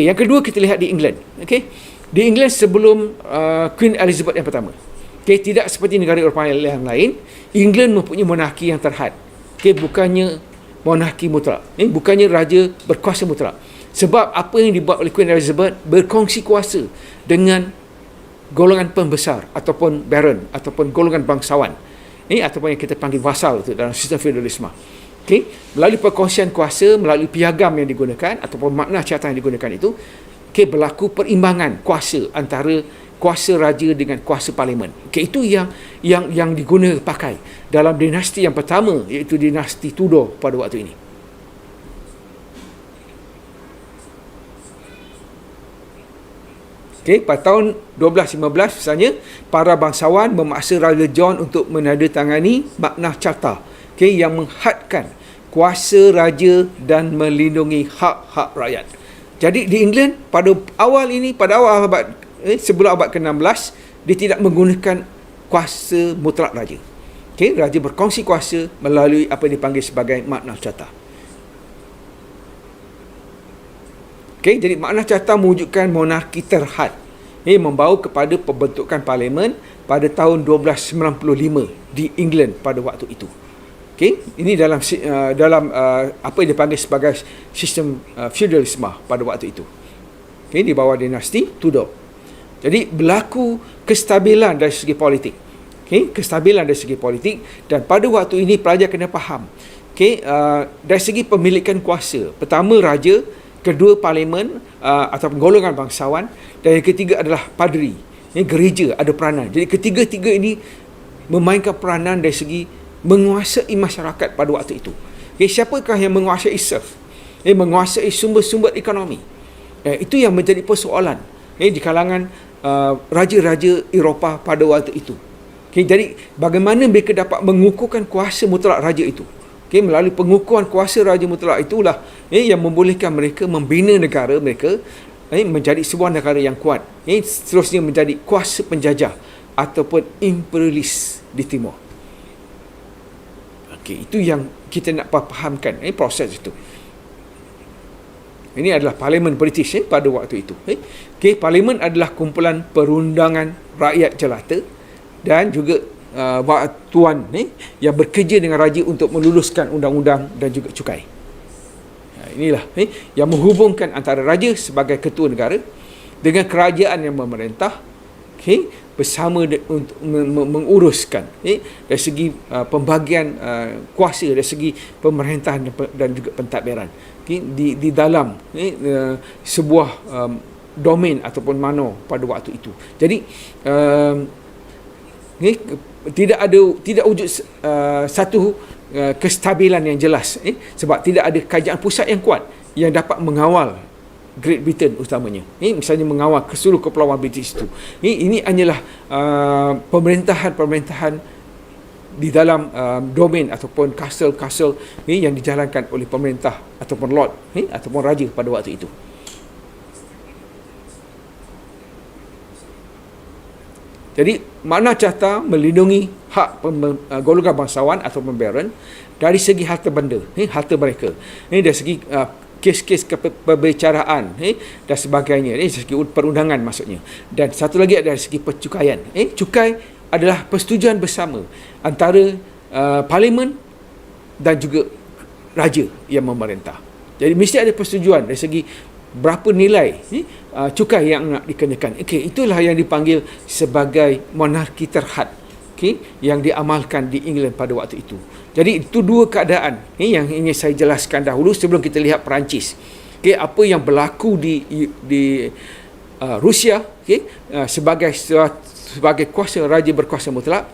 Yang kedua kita lihat di England. Okay? Di England sebelum Queen Elizabeth yang pertama. Okay? Tidak seperti negara Eropah yang lain, England mempunyai monarki yang terhad. Okay? Bukannya monarki mutlak. Bukannya raja berkuasa mutlak. Sebab apa yang dibuat oleh Queen Elizabeth berkongsi kuasa dengan golongan pembesar ataupun baron ataupun golongan bangsawan. Ataupun yang kita panggil vasal itu dalam sistem feudalisme. Okay? Melalui perkongsian kuasa, melalui piagam yang digunakan ataupun makna carta yang digunakan itu, okay, berlaku perimbangan kuasa antara kuasa raja dengan kuasa parlimen. Okay, itu yang digunakan pakai dalam dinasti yang pertama, iaitu dinasti Tudor pada waktu ini. Okay, pada tahun 1215 misalnya, para bangsawan memaksa Raja John untuk menandatangani makna carta, okay, yang menghadkan kuasa raja dan melindungi hak-hak rakyat. Jadi di England pada awal abad sebelum abad ke-16, dia tidak menggunakan kuasa mutlak raja. Okay, raja berkongsi kuasa melalui apa yang dipanggil sebagai makna carta. Okay, jadi makna carta mewujudkan monarki terhad. Membawa kepada pembentukan parlimen pada tahun 1295 di England pada waktu itu. Okay, ini dalam apa yang dipanggil sebagai sistem feudalisme pada waktu itu. Okay, di bawah dinasti Tudor. Jadi berlaku kestabilan dari segi politik. Okay, kestabilan dari segi politik, dan pada waktu ini pelajar kena faham. Okay, dari segi pemilikan kuasa, pertama raja, kedua parlimen ataupun golongan bangsawan, dan yang ketiga adalah padri. Gereja ada peranan. Jadi ketiga-tiga ini memainkan peranan dari segi menguasai masyarakat pada waktu itu. Siapakah yang menguasai serf? Menguasai sumber-sumber ekonomi. Itu yang menjadi persoalan di kalangan raja-raja Eropah pada waktu itu. Jadi bagaimana mereka dapat mengukuhkan kuasa mutlak raja itu? Melalui pengukuhan kuasa raja mutlak itulah yang membolehkan mereka membina negara mereka menjadi sebuah negara yang kuat. Seterusnya menjadi kuasa penjajah ataupun imperialis di timur. Itu yang kita nak fahamkan proses itu. Ini adalah Parlimen British pada waktu itu. Parlimen adalah kumpulan perundangan rakyat jelata dan juga tuan yang bekerja dengan raja untuk meluluskan undang-undang dan juga cukai. Inilah yang menghubungkan antara raja sebagai ketua negara dengan kerajaan yang memerintah, bersama untuk menguruskan dari segi pembagian kuasa, dari segi pemerintahan dan juga pentadbiran di dalam sebuah domain ataupun mano pada waktu itu. Jadi tidak wujud satu kestabilan yang jelas, sebab tidak ada kerajaan pusat yang kuat yang dapat mengawal Great Britain utamanya. Misalnya mengawal seluruh kepulauan British itu. Ini hanyalah pemerintahan di dalam domain ataupun castle yang dijalankan oleh pemerintah ataupun lord ataupun raja pada waktu itu. Jadi makna carta melindungi hak golongan bangsawan atau baron dari segi harta benda, harta mereka. Dari segi kes-kes perbicaraan dan sebagainya, dari segi perundangan maksudnya. Dan satu lagi adalah dari segi percukaian. Cukai adalah persetujuan bersama antara parlimen dan juga raja yang memerintah. Jadi mesti ada persetujuan dari segi berapa nilai cukai yang nak dikenakan. Itulah yang dipanggil sebagai monarki terhad yang diamalkan di England pada waktu itu. Jadi itu dua keadaan yang ingin saya jelaskan dahulu sebelum kita lihat Perancis. Apa yang berlaku di Rusia sebagai kuasa raja berkuasa mutlak,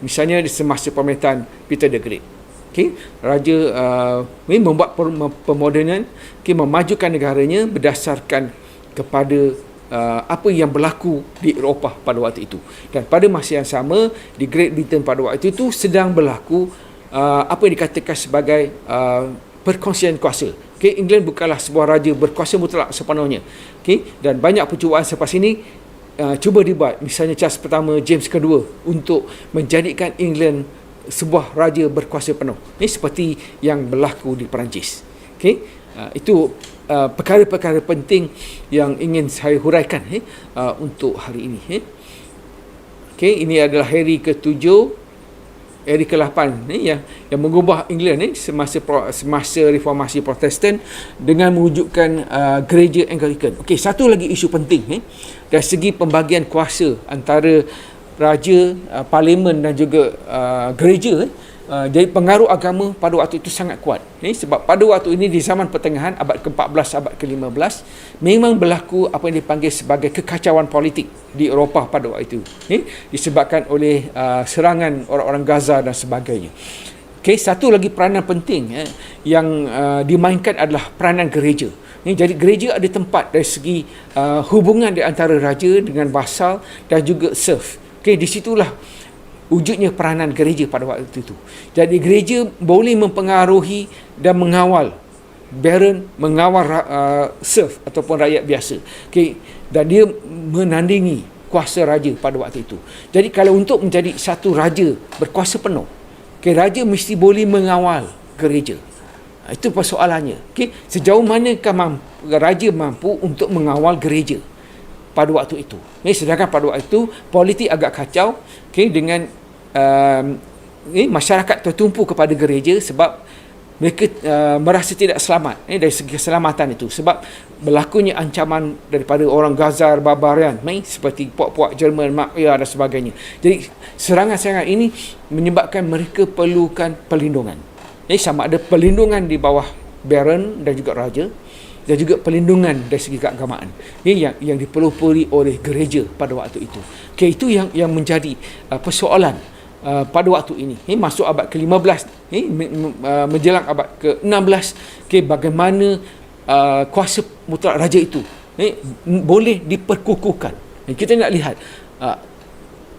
misalnya di semasa pemerintahan Peter the Great. Raja membuat pemodenan, memajukan negaranya berdasarkan kepada apa yang berlaku di Eropah pada waktu itu. Dan pada masa yang sama di Great Britain pada waktu itu sedang berlaku apa yang dikatakan sebagai perkongsian kuasa. England bukanlah sebuah raja berkuasa mutlak sepenuhnya. Dan banyak percubaan selepas ini cuba dibuat, misalnya Charles pertama, James kedua, untuk menjadikan England sebuah raja berkuasa penuh. Ini seperti yang berlaku di Perancis. Okey, itu perkara-perkara penting yang ingin saya huraikan untuk hari ini. Okey, ini adalah hari ke-7, hari ke-8 yang mengubah England semasa reformasi Protestan dengan mewujudkan gereja Anglican. Okey, satu lagi isu penting dari segi pembagian kuasa antara raja, parlimen dan juga gereja. Jadi pengaruh agama pada waktu itu sangat kuat. Sebab pada waktu ini di zaman pertengahan abad ke-14, abad ke-15 memang berlaku apa yang dipanggil sebagai kekacauan politik di Eropah pada waktu itu. Disebabkan oleh serangan orang-orang Gaza dan sebagainya. Okay, satu lagi peranan penting yang dimainkan adalah peranan gereja. Jadi gereja ada tempat dari segi hubungan di antara raja dengan vasal dan juga serf. Okay, di situlah wujudnya peranan gereja pada waktu itu. Jadi gereja boleh mempengaruhi dan mengawal baron, mengawal serf ataupun rakyat biasa. Okay. Dan dia menandingi kuasa raja pada waktu itu. Jadi kalau untuk menjadi satu raja berkuasa penuh, okay, raja mesti boleh mengawal gereja. Itu persoalannya. Okay. Sejauh manakah raja mampu untuk mengawal gereja pada waktu itu. Sedangkan pada waktu itu politik agak kacau, dengan masyarakat tertumpu kepada gereja sebab mereka merasa tidak selamat dari segi keselamatan itu, sebab berlakunya ancaman daripada orang Gaza barbarian seperti puak-puak Jerman, Makya dan sebagainya. Jadi serangan-serangan ini menyebabkan mereka perlukan perlindungan. Sama ada perlindungan di bawah baron dan juga raja, dan juga perlindungan dari segi keagamaan yang diperlukan oleh gereja pada waktu itu. Okay, itu yang menjadi persoalan pada waktu ini. Masuk abad ke-15, menjelang abad ke-16, bagaimana kuasa mutlak raja itu boleh diperkukuhkan. Kita nak lihat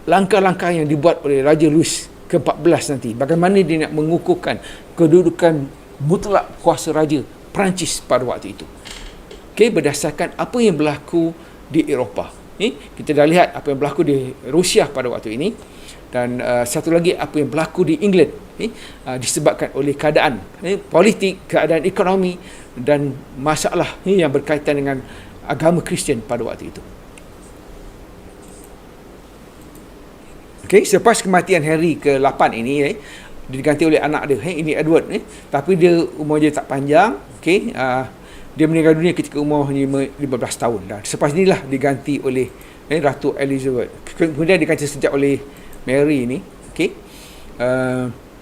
langkah-langkah yang dibuat oleh Raja Louis ke-14 nanti, bagaimana dia nak mengukuhkan kedudukan mutlak kuasa raja Perancis pada waktu itu. Berdasarkan apa yang berlaku di Eropah. Kita dah lihat apa yang berlaku di Rusia pada waktu ini, dan satu lagi apa yang berlaku di England, disebabkan oleh keadaan politik, keadaan ekonomi dan masalah yang berkaitan dengan agama Kristian pada waktu itu. Selepas kematian Henry ke-8 ini, diganti oleh anak dia, ini Edward, tapi dia umur dia tak panjang. Dia meninggal dunia ketika umur 15 tahun. Dan selepas inilah diganti oleh Ratu Elizabeth. Kemudian diganti sejak oleh Mary ni.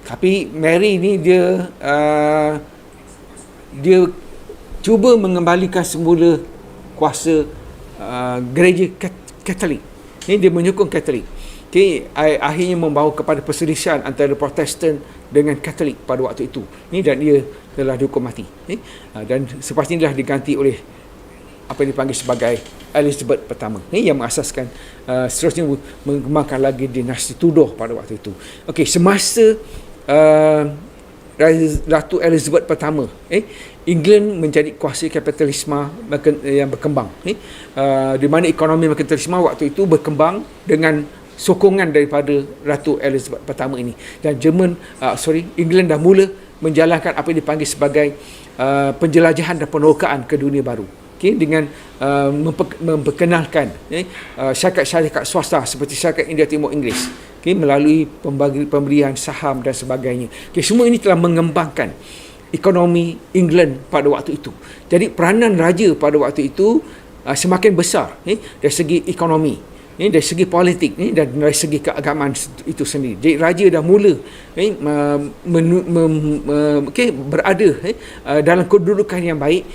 Tapi Mary ni dia cuba mengembalikan semula kuasa gereja Katolik. Dia menyokong Katolik. Akhirnya membawa kepada perselisihan antara Protestan dengan Katolik pada waktu itu. Dan dia telah dihukum mati. Dan selepas ini dah diganti oleh apa yang dipanggil sebagai Elizabeth pertama, yang mengasaskan seterusnya mengembangkan lagi dinasti Tudor pada waktu itu. Semasa Ratu Elizabeth pertama, England menjadi kuasa kapitalisme yang berkembang, di mana ekonomi kapitalisme waktu itu berkembang dengan sokongan daripada Ratu Elizabeth pertama ini. Dan England dah mula menjalankan apa yang dipanggil sebagai penjelajahan dan penerokaan ke dunia baru, dengan memperkenalkan syarikat-syarikat swasta seperti syarikat India Timur Inggeris, melalui pemberian saham dan sebagainya. Semua ini telah mengembangkan ekonomi England pada waktu itu. Jadi peranan raja pada waktu itu semakin besar dari segi ekonomi, dari segi politik dan dari segi keagamaan itu sendiri. Jadi raja dah mula berada dalam kedudukan yang baik,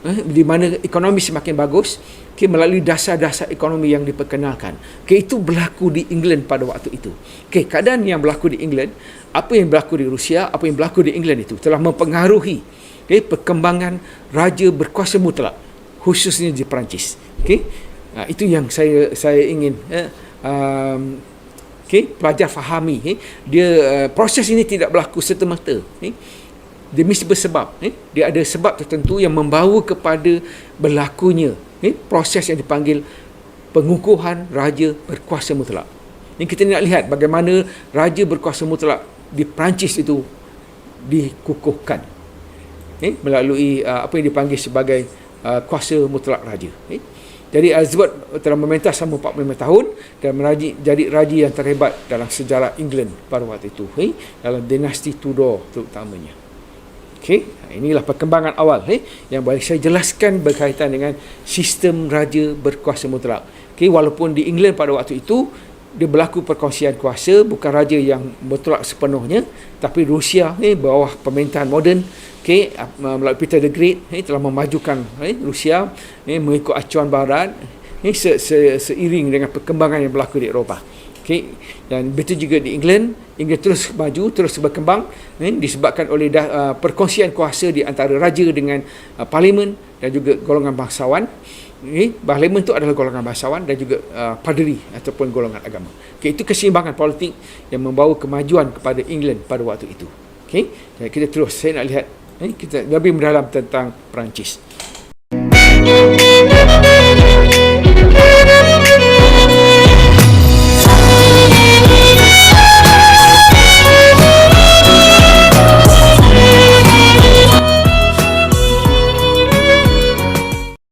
di mana ekonomi semakin bagus, melalui dasar-dasar ekonomi yang diperkenalkan. Itu berlaku di England pada waktu itu. Keadaan yang berlaku di England, apa yang berlaku di Rusia, apa yang berlaku di England itu telah mempengaruhi perkembangan raja berkuasa mutlak, khususnya di Perancis. Itu yang saya ingin pelajar fahami. Dia proses ini tidak berlaku serta-merta. Dia mesti bersebab. Dia ada sebab tertentu yang membawa kepada berlakunya proses yang dipanggil pengukuhan raja berkuasa mutlak. Kita nak lihat bagaimana raja berkuasa mutlak di Perancis itu dikukuhkan. melalui apa yang dipanggil sebagai kuasa mutlak raja. Jadi Elizabeth telah memerintah selama 45 tahun dan jadi raja yang terhebat dalam sejarah England pada waktu itu, dalam dinasti Tudor terutamanya. Inilah perkembangan awal yang boleh saya jelaskan berkaitan dengan sistem raja berkuasa mutlak. Walaupun di England pada waktu itu dia berlaku perkongsian kuasa, bukan raja yang mutlak sepenuhnya, tapi Rusia bawah pemerintahan moden, melalui Peter the Great telah memajukan Rusia mengikut acuan barat seiring dengan perkembangan yang berlaku di Eropah. Dan betul juga di England terus maju, terus berkembang disebabkan oleh perkongsian kuasa di antara raja dengan parlimen dan juga golongan bangsawan. Parlimen itu adalah golongan bangsawan dan juga paderi ataupun golongan agama. Itu keseimbangan politik yang membawa kemajuan kepada England pada waktu itu. Jadi kita terus, saya nak lihat kita lebih mendalam tentang Perancis.